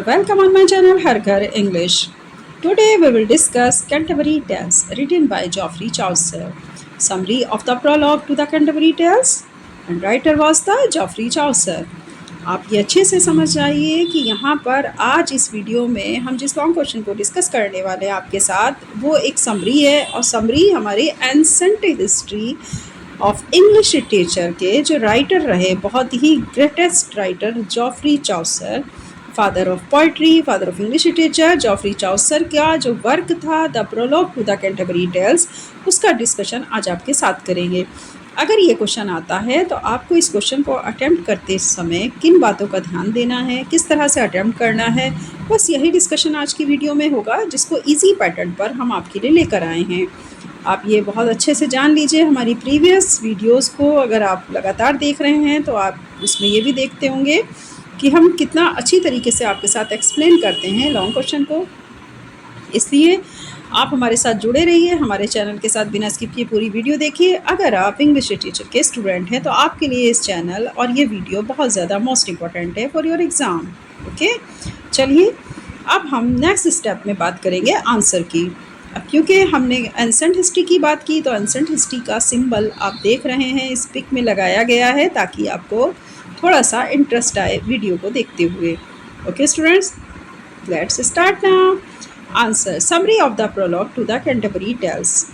welcome on my channel Har Ghar English. Today we will discuss Canterbury Tales written by Geoffrey Chaucer. Summary of the prologue to the Canterbury Tales and writer was the Geoffrey Chaucer. आप ये अच्छे से समझ जाइए कि यहाँ पर आज इस वीडियो में हम जिस लॉन्ग क्वेश्चन को डिस्कस करने वाले हैं आपके साथ वो एक समरी है और समरी हमारे ancient history of English literature के जो राइटर रहे बहुत ही greatest writer Geoffrey Chaucer, father of poetry, father of English literature, Geoffrey Chaucer का जो वर्क था the prologue to the Canterbury Tales, उसका डिस्कशन आज आपके साथ करेंगे। अगर ये क्वेश्चन आता है तो आपको इस क्वेश्चन को अटेम्प्ट करते समय किन बातों का ध्यान देना है, किस तरह से अटेम्प्ट करना है, बस यही डिस्कशन आज की वीडियो में होगा जिसको ईजी पैटर्न पर हम आपके लिए लेकर आए हैं। आप ये बहुत अच्छे से जान लीजिए हमारी प्रीवियस वीडियोस को अगर आप लगातार देख रहे हैं तो आप उसमें ये भी देखते होंगे कि हम कितना अच्छी तरीके से आपके साथ एक्सप्लेन करते हैं लॉन्ग क्वेश्चन को। इसलिए आप हमारे साथ जुड़े रहिए, हमारे चैनल के साथ बिना स्किप किए पूरी वीडियो देखिए। अगर आप इंग्लिश लिटरेचर के स्टूडेंट हैं तो आपके लिए इस चैनल और ये वीडियो बहुत ज़्यादा मोस्ट इम्पॉर्टेंट है फॉर योर एग्ज़ाम। ओके, चलिए अब हम नेक्स्ट स्टेप में बात करेंगे आंसर की। अब क्योंकि हमने एंसेंट हिस्ट्री की बात की तो एंसेंट हिस्ट्री का सिंबल आप देख रहे हैं इस पिक में लगाया गया है ताकि आपको थोड़ा सा इंटरेस्ट आए वीडियो को देखते हुए। Okay students, let's start now. Answer, summary of the prologue to the Canterbury Tales.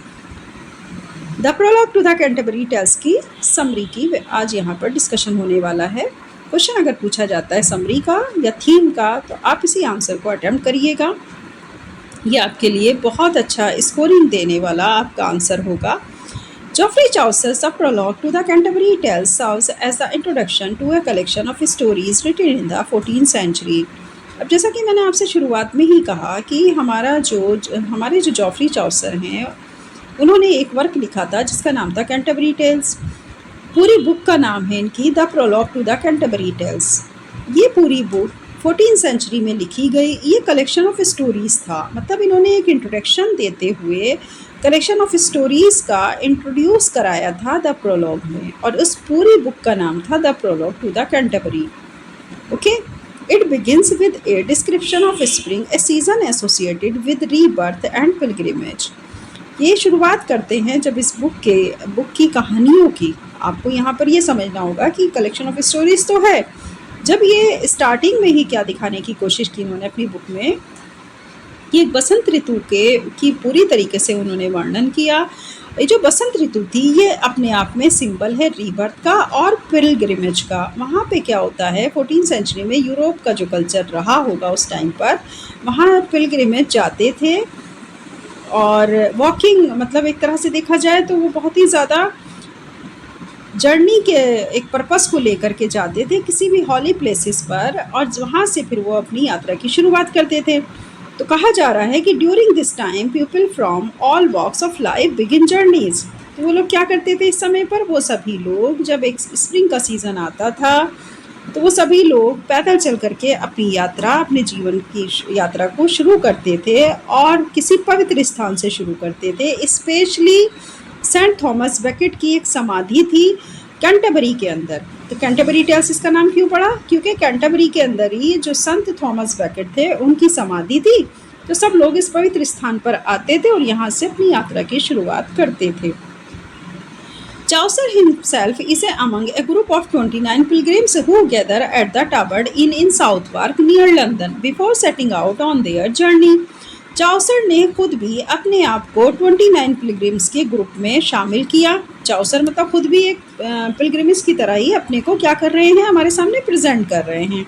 The prologue to the Canterbury Tales की समरी की आज यहाँ पर डिस्कशन होने वाला है। क्वेश्चन अगर पूछा जाता है समरी का या थीम का तो आप इसी आंसर को अटेम्प्ट करिएगा। ये आपके लिए बहुत अच्छा स्कोरिंग देने वाला आपका आंसर होगा। Geoffrey Chaucer's The Prologue to the Canterbury Tales serves as the introduction to a collection of stories written in the 14th century. अब जैसा कि मैंने आपसे शुरुआत में ही कहा कि हमारे जो जॉफ्री चाउसर हैं उन्होंने एक वर्क लिखा था जिसका नाम था कैंटरबरी टेल्स। पूरी बुक का नाम है इनकी the prologue to the Canterbury Tales. ये पूरी बुक 14th सेंचुरी में लिखी गई ये कलेक्शन ऑफ स्टोरीज़ था। मतलब इन्होंने एक इंट्रोडक्शन देते हुए कलेक्शन ऑफ स्टोरीज़ का इंट्रोड्यूस कराया था द प्रोलॉग में और उस पूरी बुक का नाम था the prologue to the Canterbury. Okay, it begins with a description of spring, a season associated with rebirth and pilgrimage. ये शुरुआत करते हैं जब इस बुक की कहानियों की। आपको यहाँ पर ये समझना होगा कि कलेक्शन ऑफ स्टोरीज़ तो है, जब ये स्टार्टिंग में ही क्या दिखाने की कोशिश की इन्होंने अपनी बुक में कि बसंत ऋतु की पूरी तरीके से उन्होंने वर्णन किया। ये जो बसंत ऋतु थी ये अपने आप में सिंबल है रीबर्थ का और पिलग्रिमेज का। वहाँ पे क्या होता है 14th सेंचुरी में यूरोप का जो कल्चर रहा होगा उस टाइम पर, वहाँ पिलग्रिमेज जाते थे और वॉकिंग, मतलब एक तरह से देखा जाए तो वो बहुत ही ज़्यादा जर्नी के एक पर्पस को लेकर के जाते थे किसी भी हॉली प्लेसेस पर और वहाँ से फिर वो अपनी यात्रा की शुरुआत करते थे। तो कहा जा रहा है कि during this time people from all walks of life begin journeys. तो वो लोग क्या करते थे इस समय पर, वो सभी लोग जब एक स्प्रिंग का सीज़न आता था तो वो सभी लोग पैदल चल करके अपनी यात्रा, अपने जीवन की यात्रा को शुरू करते थे और किसी पवित्र स्थान से शुरू करते थे। स्पेशली सेंट थॉमस बेकेट की एक समाधि थी कैंटरबरी के अंदर। तो कैंटरबरी टेल्स इसका नाम क्यों पड़ा, क्योंकि कैंटरबरी के अंदर ही जो संत थॉमस बेकेट थे उनकी समाधि थी। तो सब लोग इस पवित्र स्थान पर आते थे और यहाँ से अपनी यात्रा की शुरुआत करते थे। Chaucer himself is among a group of 29 pilgrims who gather at the Tabard Inn in Southwark near London before setting out on their journey. Chaucer ने खुद भी अपने आप को 29 पिलग्रिम्स के ग्रुप में शामिल किया। चाउसर मतलब खुद भी एक पिलग्रिम्स की तरह ही अपने को क्या कर रहे हैं, हमारे सामने प्रेजेंट कर रहे हैं।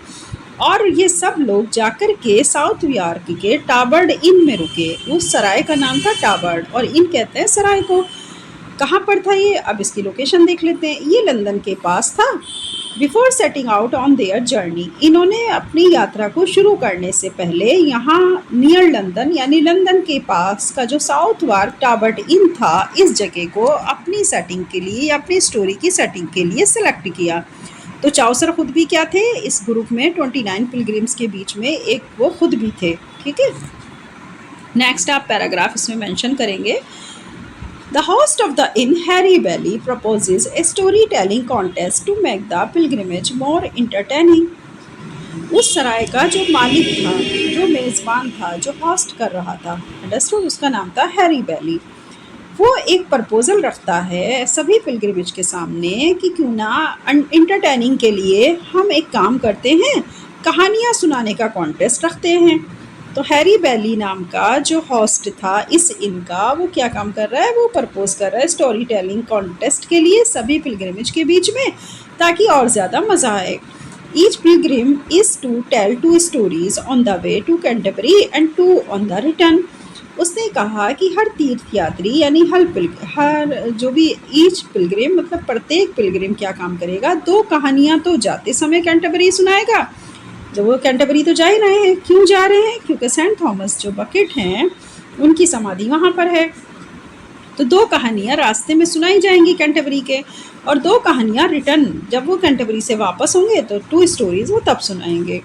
और ये सब लोग जाकर के साउथ यॉर्क के टाबर्ड इन में रुके। उस सराय का नाम था टाबर्ड और इन कहते हैं सराय को। कहाँ पर था ये, अब इसकी लोकेशन देख लेते हैं। ये लंदन के पास था। Before setting out on their journey, इन्होंने अपनी यात्रा को शुरू करने से पहले यहाँ नियर लंदन यानी लंदन के पास का जो साउथ वार्क टाबर्ड इन था इस जगह को अपनी सेटिंग के लिए या अपनी स्टोरी की सेटिंग के लिए सिलेक्ट किया। तो चाउसर खुद भी क्या थे इस ग्रुप में 29 पिलग्रिम्स के बीच में एक वो खुद भी थे। ठीक है, नेक्स्ट आप पैराग्राफ इसमें मेंशन करेंगे। The host of the inn, Harry Bailey, proposes a storytelling contest to make the pilgrimage more entertaining. उस सराय का जो मालिक था, जो मेज़बान था, जो होस्ट कर रहा था, अंडरस्टूड, उसका नाम था हैरी बैली। वो एक प्रपोजल रखता है सभी पिलग्रिमेज के सामने कि क्यों ना इंटरटेनिंग के लिए हम एक काम करते हैं, कहानियाँ सुनाने का कॉन्टेस्ट रखते हैं। तो हैरी बैली नाम का जो होस्ट था इस इन का, वो क्या काम कर रहा है, वो प्रपोज कर रहा है स्टोरी टेलिंग कॉन्टेस्ट के लिए सभी पिलग्रिमेज के बीच में, ताकि और ज़्यादा मज़ा आए। Each pilgrim is to tell two stories on the way to Canterbury and two on the return. उसने कहा कि हर तीर्थ यात्री यानी हर जो भी ईच पिलग्रिम मतलब प्रत्येक पिलग्रिम क्या काम करेगा, दो कहानियाँ तो जाते समय कैंटरबरी सुनाएगा। जब वो कैंटरबरी तो जा ही रहे हैं, क्यों जा रहे हैं, क्योंकि सेंट थॉमस जो बकेट हैं उनकी समाधि वहाँ पर है। तो दो कहानियाँ रास्ते में सुनाई जाएंगी कैंटरबरी के, और दो कहानियाँ रिटर्न जब वो कैंटरबरी से वापस होंगे तो टू स्टोरीज वो तब सुनाएंगे।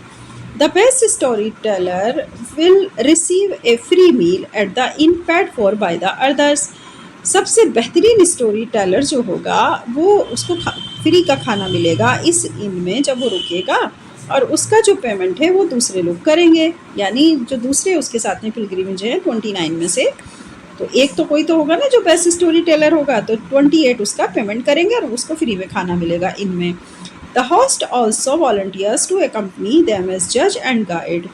The best story teller will receive a free meal at the inn paid for by the others. सबसे बेहतरीन स्टोरी टेलर जो होगा वो उसको फ्री का खाना मिलेगा इस इन में जब वो रुकेगा, और उसका जो पेमेंट है वो दूसरे लोग करेंगे, यानी जो दूसरे उसके साथ में पिलग्रिमेज हैं 29 में से, तो एक तो कोई तो होगा ना जो बेस्ट स्टोरी टेलर होगा, तो 28 उसका पेमेंट करेंगे और उसको फ्री में खाना मिलेगा इनमें। The host also volunteers to accompany them as जज एंड गाइड।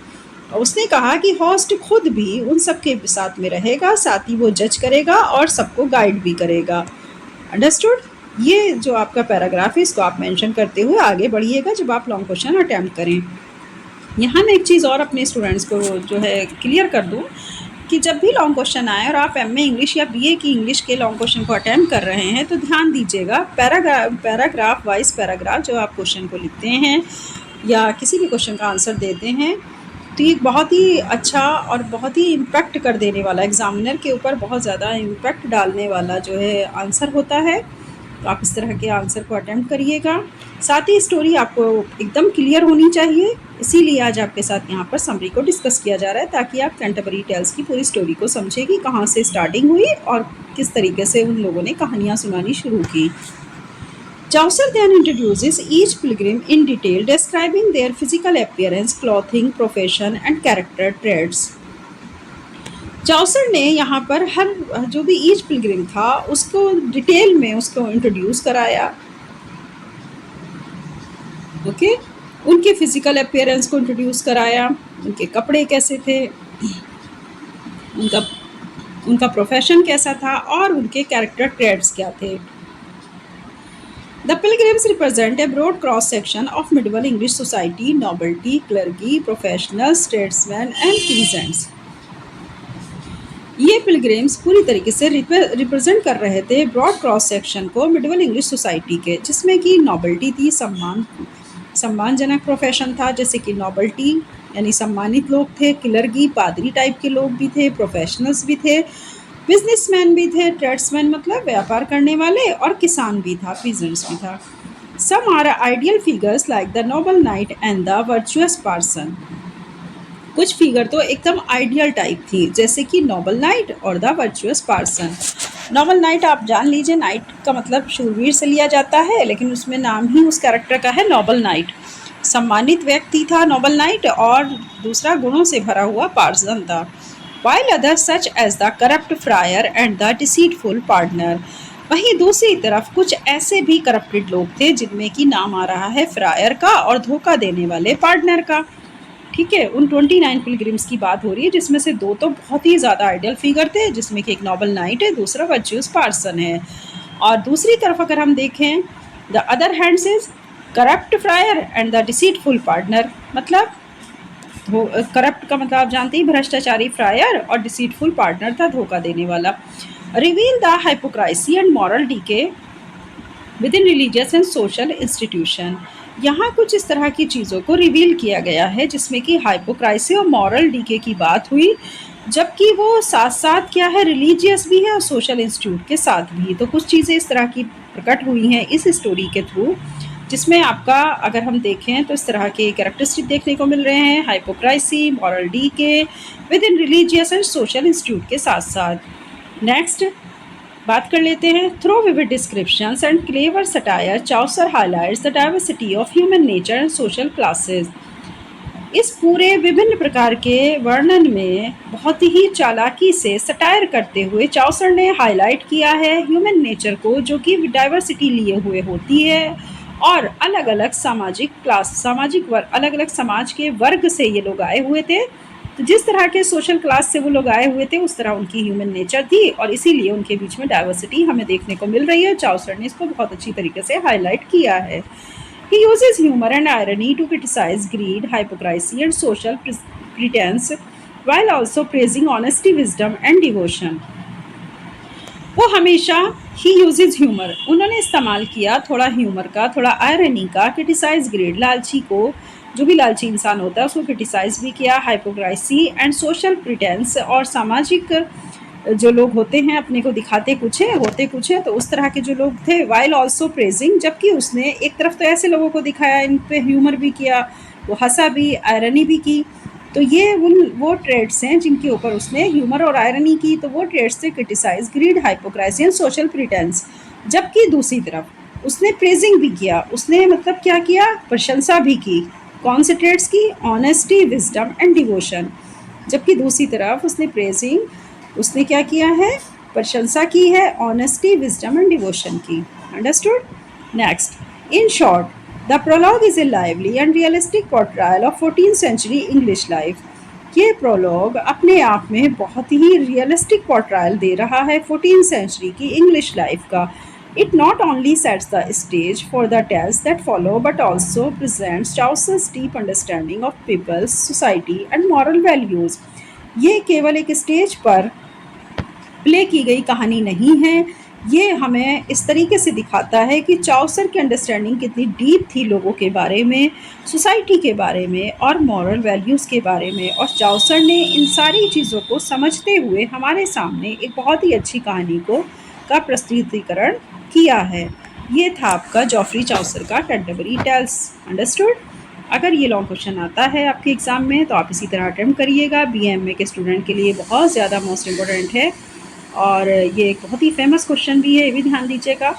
उसने कहा कि होस्ट खुद भी उन सबके साथ में रहेगा, साथ ही वो जज करेगा और सबको गाइड भी करेगा। अंडरस्टूड। ये जो आपका पैराग्राफ है इसको आप मेंशन करते हुए आगे बढ़िएगा जब आप लॉन्ग क्वेश्चन अटैम्प्ट करें। यहाँ मैं एक चीज़ और अपने स्टूडेंट्स को जो है क्लियर कर दूँ कि जब भी लॉन्ग क्वेश्चन आए और आप एमए इंग्लिश या बीए की इंग्लिश के लॉन्ग क्वेश्चन को अटेम्प्ट कर रहे हैं तो ध्यान दीजिएगा, पैराग्राफ वाइज पैराग्राफ जो आप क्वेश्चन को लिखते हैं या किसी भी क्वेश्चन का आंसर देते हैं, तो ये बहुत ही अच्छा और बहुत ही इम्पैक्ट कर देने वाला, एग्जामिनर के ऊपर बहुत ज़्यादा इम्पैक्ट डालने वाला जो है आंसर होता है। तो आप इस तरह के आंसर को अटेम्प्ट करिएगा। साथ ही स्टोरी आपको एकदम क्लियर होनी चाहिए, इसीलिए आज आपके साथ यहाँ पर समरी को डिस्कस किया जा रहा है, ताकि आप कैंटरबरी टेल्स की पूरी स्टोरी को समझें कि कहाँ से स्टार्टिंग हुई और किस तरीके से उन लोगों ने कहानियाँ सुनानी शुरू की। Chaucer then introduces each pilgrim in detail, describing their physical appearance, clothing, profession and character traits. चौसर ने यहाँ पर हर जो भी ईच पिलग्रिम था उसको डिटेल में उसको इंट्रोड्यूस कराया। ओके, उनके फिजिकल अपीयरेंस को इंट्रोड्यूस कराया, उनके कपड़े कैसे थे, उनका प्रोफेशन कैसा था और उनके कैरेक्टर ट्रेट्स क्या थे। The pilgrims represent a broad cross-section of medieval English society, nobility, clergy, professionals, statesmen and peasants. ये पिलग्रिम्स पूरी तरीके से रिप्रेजेंट कर रहे थे ब्रॉड क्रॉस सेक्शन को मिडिवल इंग्लिश सोसाइटी के, जिसमें कि नॉबल्टी थी, सम्मानजनक प्रोफेशन था, जैसे कि नॉबल्टी यानी सम्मानित लोग थे, क्लर्गी पादरी टाइप के लोग भी थे, प्रोफेशनल्स भी थे, बिजनेसमैन भी थे, ट्रेड्समैन मतलब व्यापार करने वाले, और किसान भी था, पीजेंट्स भी था। Some are ideal figures like the noble knight and the virtuous person. कुछ फिगर तो एकदम आइडियल टाइप थी, जैसे कि नोबल नाइट और the virtuous person. Noble knight आप जान लीजिए, नाइट का मतलब शूरवीर से लिया जाता है, लेकिन उसमें नाम ही उस कैरेक्टर का है नोबल नाइट। सम्मानित व्यक्ति था नोबल नाइट, और दूसरा गुणों से भरा हुआ पर्सन था। while others such as the corrupt friar and the deceitful partner। वहीं दूसरी तरफ कुछ ऐसे भी करप्टेड लोग थे जिनमें कि नाम आ रहा है फ्रायर का और धोखा देने वाले पार्टनर का। ठीक है, उन 29 पिलग्रिम्स की बात हो रही है, जिसमें से दो तो बहुत ही ज़्यादा आइडियल फिगर थे, जिसमें कि एक नोबल नाइट है, दूसरा वर्चुअस पर्सन है। और दूसरी तरफ अगर हम देखें, the other hand is corrupt fryer and the deceitful partner. मतलब करप्ट का मतलब आप जानते ही, भ्रष्टाचारी फ्रायर, और डिसीटफुल पार्टनर था धोखा देने वाला। Reveal the hypocrisy and moral decay within religious and social institution. यहाँ कुछ इस तरह की चीज़ों को रिवील किया गया है जिसमें कि हाइपोक्रासी और मॉरल डीके की बात हुई, जबकि वो साथ साथ क्या है, रिलीजियस भी है और सोशल इंस्टीट्यूट के साथ भी। तो कुछ चीज़ें इस तरह की प्रकट हुई हैं इस स्टोरी के थ्रू, जिसमें आपका अगर हम देखें तो इस तरह के कैरेक्टरिस्टिक देखने को मिल रहे हैं, hypocrisy, moral decay within religious and social institute के साथ साथ। नेक्स्ट बात कर लेते हैं, through vivid descriptions and clever satire, Chaucer highlights the diversity of human nature and social classes. इस पूरे विभिन्न प्रकार के वर्णन में बहुत ही चालाकी से सटायर करते हुए चाउसर ने हाईलाइट किया है ह्यूमन नेचर को, जो कि डाइवर्सिटी लिए हुए होती है और अलग अलग अलग अलग समाज के वर्ग से ये लोग आए हुए थे। तो जिस तरह के सोशल क्लास से वो लोग आए हुए थे उस तरह उनकी ह्यूमन नेचर थी और इसीलिए उनके बीच में डाइवर्सिटी हमें देखने को मिल रही है। चाउसर ने इसको बहुत अच्छी तरीके से हाईलाइट किया है। He uses humor and irony to criticize greed, hypocrisy, and social pretense, while also praising honesty, wisdom, and devotion. वो हमेशा ही यूजेज ह्यूमर, उन्होंने इस्तेमाल किया थोड़ा ह्यूमर का, थोड़ा आयरनी का, क्रिटिसाइज ग्रेड, लालची को, जो भी लालची इंसान होता है उसको क्रिटिसाइज भी किया, हाइपोक्राइसी एंड सोशल प्रिटेंस, और सामाजिक जो लोग होते हैं अपने को दिखाते कुछ है होते कुछ है, तो उस तरह के जो लोग थे। वाइल ऑल्सो प्रेजिंग, जबकि उसने एक तरफ तो ऐसे लोगों को दिखाया, इन पे ह्यूमर भी किया, वो हंसा भी, आयरनी भी की। तो ये वो ट्रेड्स हैं जिनके ऊपर उसने ह्यूमर और आयरनी की। तो वो ट्रेड्स थे criticise, greed, hypocrisy and social pretence. जबकि दूसरी तरफ उसने प्रेजिंग भी किया, उसने मतलब क्या किया, प्रशंसा भी की। कौन से ट्रेड्स की? Honesty, wisdom and devotion. जबकि दूसरी तरफ उसने प्रेजिंग, उसने क्या किया है, प्रशंसा की है, ऑनेस्टी, विजडम एंड डिवोशन की। Understood? Next, in short, the prologue is a lively and realistic portrayal of 14th century English life. ये प्रोलॉग अपने आप में बहुत ही रियलिस्टिक पोर्ट्रायल दे रहा है 14th सेंचुरी की इंग्लिश लाइफ का। It not only sets the stage for the tales that follow, but also presents Chaucer's deep understanding of people's society and moral values. ये केवल एक स्टेज पर प्ले की गई कहानी नहीं है, ये हमें इस तरीके से दिखाता है कि चाउसर की अंडरस्टैंडिंग कितनी डीप थी लोगों के बारे में, सोसाइटी के बारे में और मॉरल वैल्यूज़ के बारे में। और चाउसर ने इन सारी चीज़ों को समझते हुए हमारे सामने एक बहुत ही अच्छी कहानी का प्रस्तुतिकरण किया है। ये था आपका जॉफ्री चाउसर का कैंटरबरी टेल्स। अंडरस्टूड? अगर ये लॉन्ग क्वेश्चन आता है आपके एग्ज़ाम में तो आप इसी तरह अटेम्प्ट करिएगा। BMA के स्टूडेंट के लिए बहुत ज़्यादा मोस्ट इम्पोर्टेंट है और ये एक बहुत ही फेमस क्वेश्चन भी है, ये भी ध्यान दीजिएगा।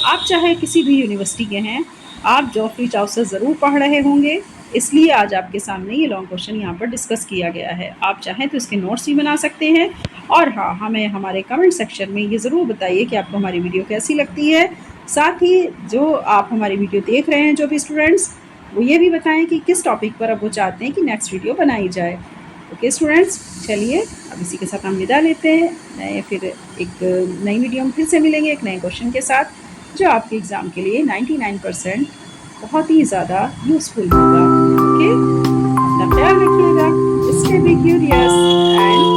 आप चाहे किसी भी यूनिवर्सिटी के हैं, आप जॉफ्री चाउसर ज़रूर पढ़ रहे होंगे, इसलिए आज आपके सामने ये लॉन्ग क्वेश्चन यहाँ पर डिस्कस किया गया है। आप चाहें तो इसके नोट्स भी बना सकते हैं। और हाँ, हमें हमारे कमेंट सेक्शन में ये ज़रूर बताइए कि आपको हमारी वीडियो कैसी लगती है। साथ ही जो आप हमारी वीडियो देख रहे हैं, जो भी स्टूडेंट्स, वो ये भी बताएं कि किस टॉपिक पर अब वो चाहते हैं कि नेक्स्ट वीडियो बनाई जाए। ओके स्टूडेंट्स, चलिए अब इसी के साथ हम विदा लेते हैं। फिर एक नई वीडियो में फिर से मिलेंगे एक नए क्वेश्चन के साथ, जो आपके एग्ज़ाम के लिए 99% बहुत ही ज़्यादा यूज़फुल होगा। ओके, अपना ख्याल रखिएगा, स्टे बी क्यूरियस एंड